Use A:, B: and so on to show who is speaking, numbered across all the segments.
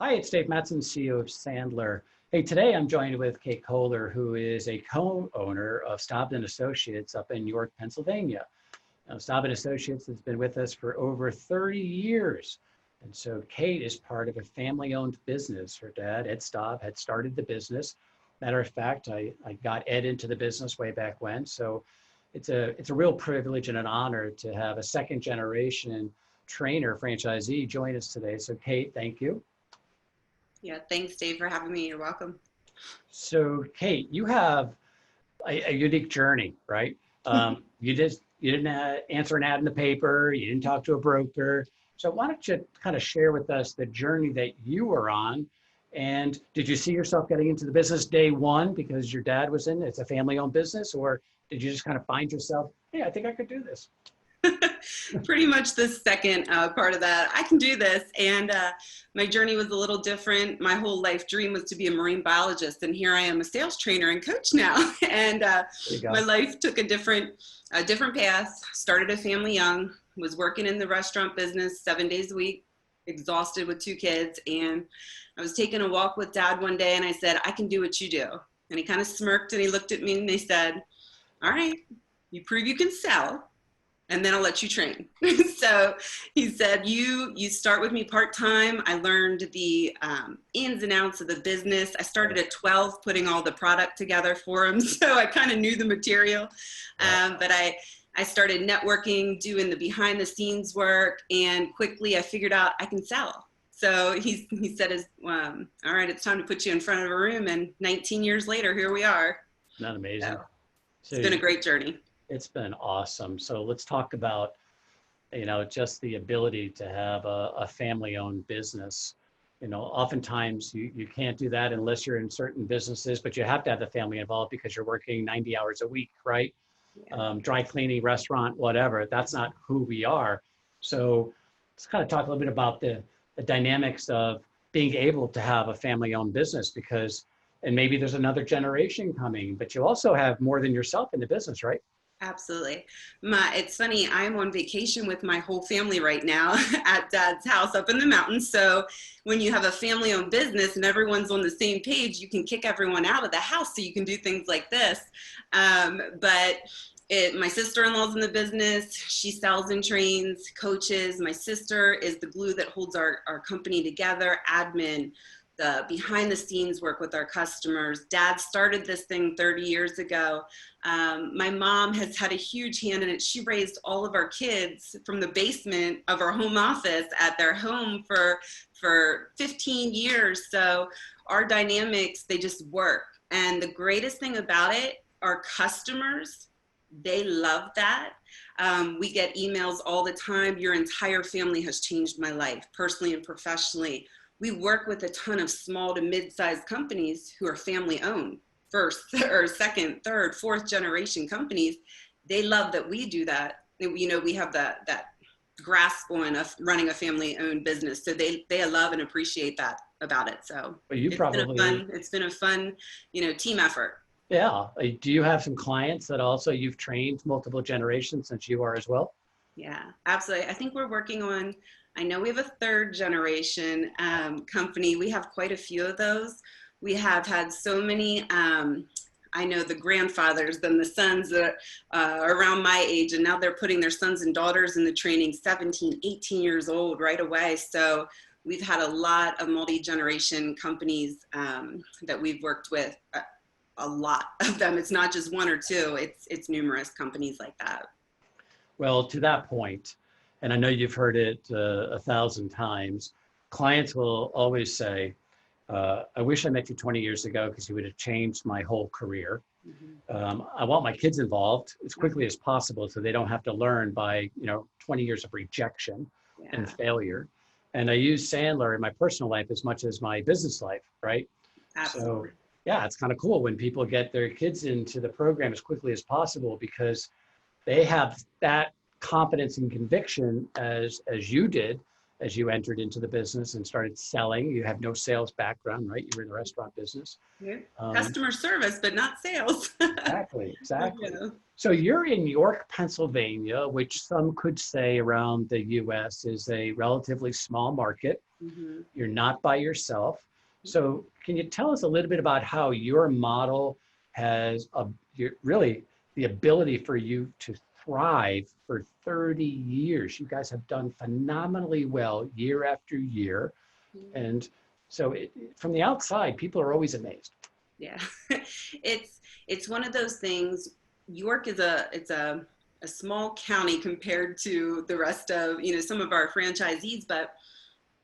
A: Hi, it's Dave Mattson, CEO of Sandler. Hey, today I'm joined with Kate Kohler, who is a co-owner of Staub and Associates up in York, Pennsylvania. Now, Staub and Associates has been with us for over 30 years. And so Kate is part of a family-owned business. Her dad, Ed Staub, had started the business. Matter of fact, I got Ed into the business way back when. So it's a real privilege and an honor to have a second generation trainer franchisee join us today. So Kate, thank you.
B: Yeah, thanks, Dave, for having me. You're welcome.
A: So, Kate, you have a unique journey, right? You didn't answer an ad in the paper. You didn't talk to a broker. So, why don't you kind of share with us the journey that you were on? And did you see yourself getting into the business day one because your dad was in it? It's a family-owned business, or did you just kind of find yourself, hey, I think I could do this?
B: Pretty much the second part of that. I can do this. And my journey was a little different. My whole life dream was to be a marine biologist. And here I am, a sales trainer and coach now. And
A: There you
B: my
A: go.
B: life took a different path. Started a family young, was working in the restaurant business 7 days a week, exhausted with two kids. And I was taking a walk with dad one day and I said, I can do what you do. And he kind of smirked and he looked at me and he said, all right, you prove you can sell, and then I'll let you train. So he said, you start with me part-time. I learned the ins and outs of the business. I started at 12 putting all the product together for him. So I kind of knew the material. But I started networking, doing the behind the scenes work, and quickly I figured out I can sell. So he said, all right, it's time to put you in front of a room. And 19 years later, here we are.
A: Not amazing.
B: So it's
A: So
B: been a great journey.
A: it's been awesome. So let's talk about just the ability to have a family-owned business. Oftentimes you can't do that unless you're in certain businesses, but you have to have the family involved because you're working 90 hours a week, right?
B: Yeah.
A: Dry cleaning, restaurant, whatever. That's not who we are. So let's kind of talk a little bit about the dynamics of being able to have a family-owned business because, and maybe there's another generation coming, but you also have more than yourself in the business, right?
B: Absolutely. It's funny, I'm on vacation with my whole family right now at dad's house up in the mountains. So when you have a family owned business and everyone's on the same page, you can kick everyone out of the house so you can do things like this. But my sister-in-law's in the business. She sells and trains, coaches. My sister is the glue that holds our company together, admin, the behind the scenes work with our customers. Dad started this thing 30 years ago. My mom has had a huge hand in it. She raised all of our kids from the basement of our home office at their home for 15 years. So our dynamics, they just work. And the greatest thing about it, our customers, they love that. We get emails all the time. Your entire family has changed my life, personally and professionally. We work with a ton of small to mid-sized companies who are family owned, first or second, third, fourth generation companies. They love that we do that. We have that grasp on running a family owned business. So they love and appreciate that about it. So
A: But you probably,
B: it's been a fun, team effort.
A: yeah. Do you have some clients that also you've trained multiple generations since you are as well?
B: Yeah, absolutely. I think we're working on, I know we have a third generation company. We have quite a few of those. We have had so many, I know the grandfathers, then the sons that are around my age, and now they're putting their sons and daughters in the training, 17, 18 years old right away. So we've had a lot of multi-generation companies that we've worked with, a lot of them. It's not just one or two, it's numerous companies like that.
A: Well, to that point, and I know you've heard it a thousand times, clients will always say, I wish I met you 20 years ago because you would have changed my whole career.
B: Mhm.
A: I want my kids involved as quickly as possible so they don't have to learn by 20 years of rejection and
B: Yeah,
A: failure. And I use Sandler in my personal life as much as my business life, right? So
B: absolutely.
A: yeah, it's kind of cool when people get their kids into the program as quickly as possible because they have that confidence and conviction as you did, as you entered into the business and started selling. You have no sales background, right? You were in the restaurant business.
B: Yeah. Customer service, but not sales.
A: Exactly, exactly.
B: Yeah.
A: So you're in York, Pennsylvania, which some could say around the US is a relatively small market.
B: Mm-hmm.
A: You're not by yourself. So can you tell us a little bit about how your model has really the ability for you to thrive for 30 years? You guys have done phenomenally well year after year. And so from the outside, people are always amazed.
B: Yeah. It's one of those things. York is a small county compared to the rest of, some of our franchisees, but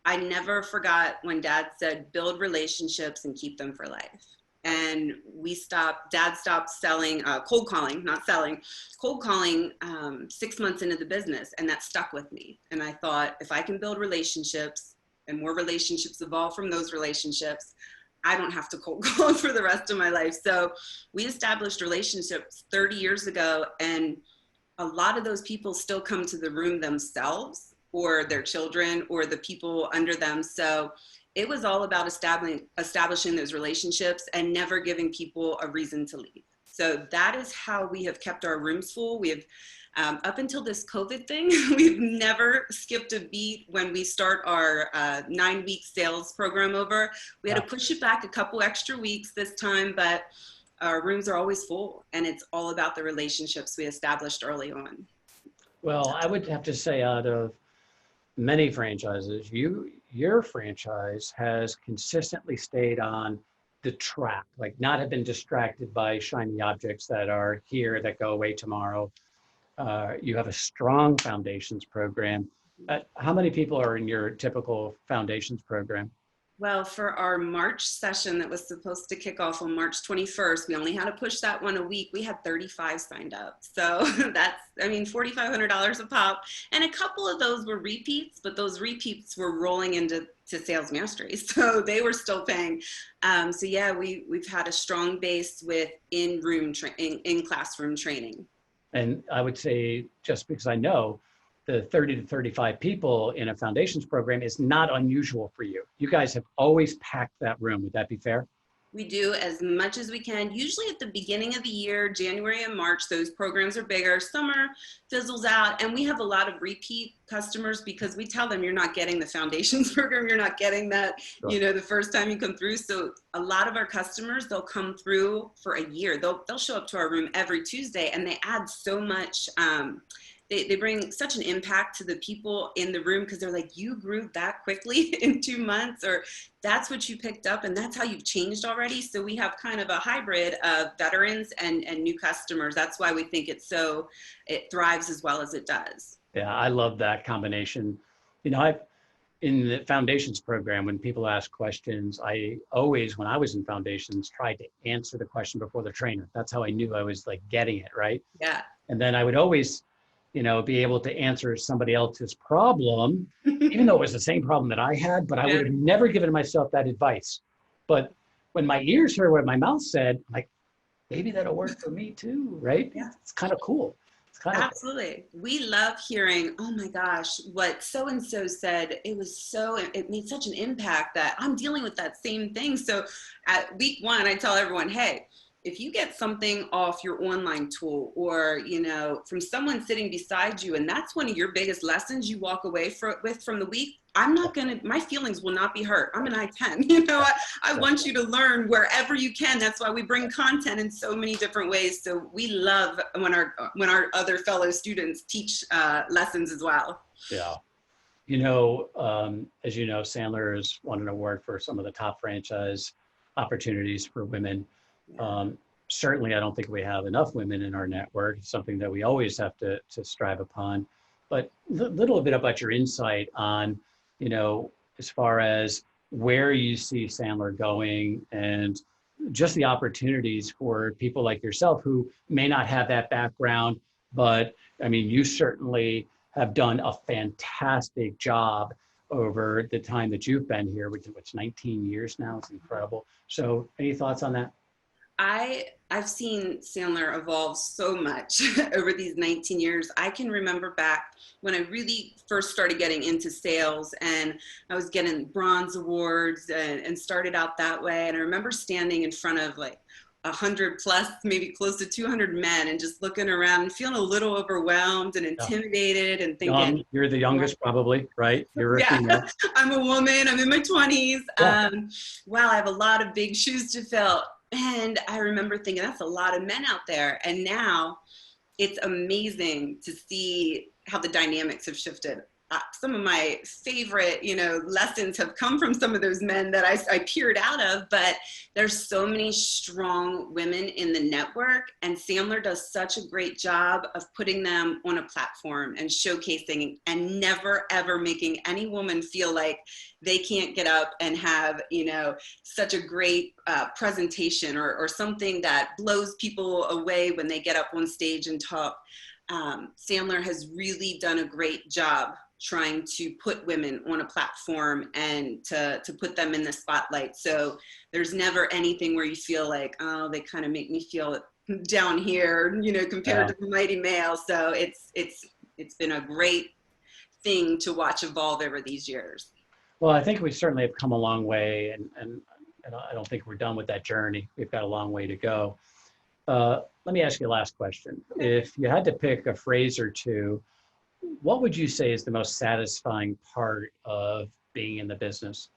B: I never forgot when Dad said, build relationships and keep them for life. And Dad stopped selling, cold calling, not selling, cold calling 6 months into the business. And that stuck with me. And I thought, if I can build relationships and more relationships evolve from those relationships, I don't have to cold call for the rest of my life. So we established relationships 30 years ago. And a lot of those people still come to the room themselves, or their children, or the people under them. So it was all about establishing those relationships and never giving people a reason to leave. So that is how we have kept our rooms full. We have, up until this COVID thing, we've never skipped a beat when we start our 9-week sales program over. We had to push it back a couple extra weeks this time, but our rooms are always full, and it's all about the relationships we established early on.
A: Well, I would have to say, out of many franchises, your franchise has consistently stayed on the track, like not have been distracted by shiny objects that are here that go away tomorrow. You have a strong foundations program. How many people are in your typical foundations program?
B: Well, for our March session that was supposed to kick off on March 21st, we only had to push that one a week. We had 35 signed up. So that's, $4,500 a pop. And a couple of those were repeats, but those repeats were rolling into sales mastery. So they were still paying. So yeah, we've had a strong base with in classroom training.
A: And I would say, just because I know, the 30 to 35 people in a foundations program is not unusual for you. You guys have always packed that room. Would that be fair?
B: We do as much as we can. Usually at the beginning of the year, January and March, those programs are bigger. Summer fizzles out, and we have a lot of repeat customers because we tell them, you're not getting the foundations program. You're not getting that,
A: Sure.
B: the first time you come through. So a lot of our customers, they'll come through for a year. They'll show up to our room every Tuesday, and they add so much, they bring such an impact to the people in the room, because they're like, you grew that quickly in 2 months, or that's what you picked up and that's how you've changed already. So we have kind of a hybrid of veterans and new customers. That's why we think it thrives as well as it does.
A: Yeah, I love that combination. In the foundations program, when people ask questions, I always, when I was in foundations, tried to answer the question before the trainer. That's how I knew I was like getting it, right?
B: Yeah.
A: And then I would always be able to answer somebody else's problem, even though it was the same problem that I had, but I would have never given myself that advice. But when my ears heard what my mouth said, I'm like, maybe that'll work for me too, right?
B: Yeah.
A: It's kind of cool.
B: Absolutely. We love hearing, oh my gosh, what so-and-so said, it made such an impact that I'm dealing with that same thing. So at week 1, I tell everyone, hey, if you get something off your online tool, or, from someone sitting beside you, and that's one of your biggest lessons you walk away with from the week, my feelings will not be hurt. I'm an I-10, I want you to learn wherever you can. That's why we bring content in so many different ways. So we love when our other fellow students teach lessons as well.
A: Yeah. As you know, Sandler has won an award for some of the top franchise opportunities for women. Certainly, I don't think we have enough women in our network. It's something that we always have to strive upon. But a little bit about your insight on, as far as where you see Sandler going, and just the opportunities for people like yourself who may not have that background, but you certainly have done a fantastic job over the time that you've been here, which 19 years now. It's incredible. So any thoughts on that?
B: I've seen Sandler evolve so much over these 19 years. I can remember back when I really first started getting into sales, and I was getting bronze awards and started out that way. And I remember standing in front of like 100 plus, maybe close to 200 men, and just looking around and feeling a little overwhelmed and
A: Yeah.
B: intimidated and thinking,
A: Young, you're the youngest probably, right? You're a
B: yeah,
A: female.
B: I'm a woman, I'm in my 20s.
A: Yeah.
B: Wow, I have a lot of big shoes to fill. And I remember thinking, that's a lot of men out there. And now it's amazing to see how the dynamics have shifted. Some of my favorite, lessons have come from some of those men that I peered out of, but there's so many strong women in the network, and Sandler does such a great job of putting them on a platform and showcasing and never ever making any woman feel like they can't get up and have, such a great presentation or something that blows people away when they get up on stage and talk. Sandler has really done a great job trying to put women on a platform and to put them in the spotlight. So there's never anything where you feel like, oh, they kind of make me feel down here, compared to the mighty male. So it's been a great thing to watch evolve over these years.
A: Well, I think we certainly have come a long way, and I don't think we're done with that journey. We've got a long way to go. Let me ask you a last question. If you had to pick a phrase or two, what would you say is the most satisfying part of being in the business?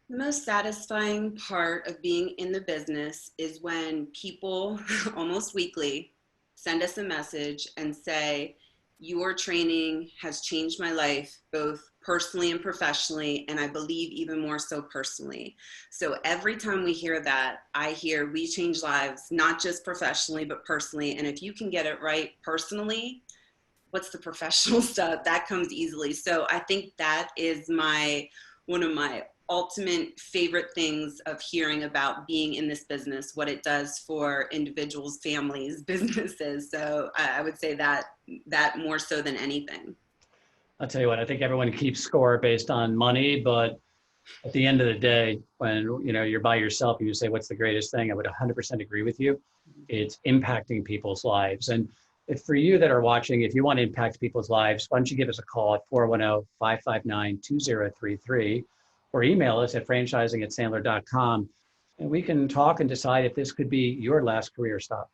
B: The most satisfying part of being in the business is when people almost weekly send us a message and say, your training has changed my life, both personally and professionally, and I believe even more so personally. So every time we hear that, I hear we change lives, not just professionally, but personally. And if you can get it right personally, what's the professional stuff? That comes easily. So I think that is one of my ultimate favorite things of hearing about being in this business, what it does for individuals, families, businesses. So I would say that more so than anything.
A: I'll tell you what, I think everyone keeps score based on money, but at the end of the day, when you're by yourself and you say, what's the greatest thing? I would 100% agree with you. It's impacting people's lives. And if for you that are watching, if you want to impact people's lives, why don't you give us a call at 410-559-2033 or email us at franchising@sandler.com, and we can talk and decide if this could be your last career stop.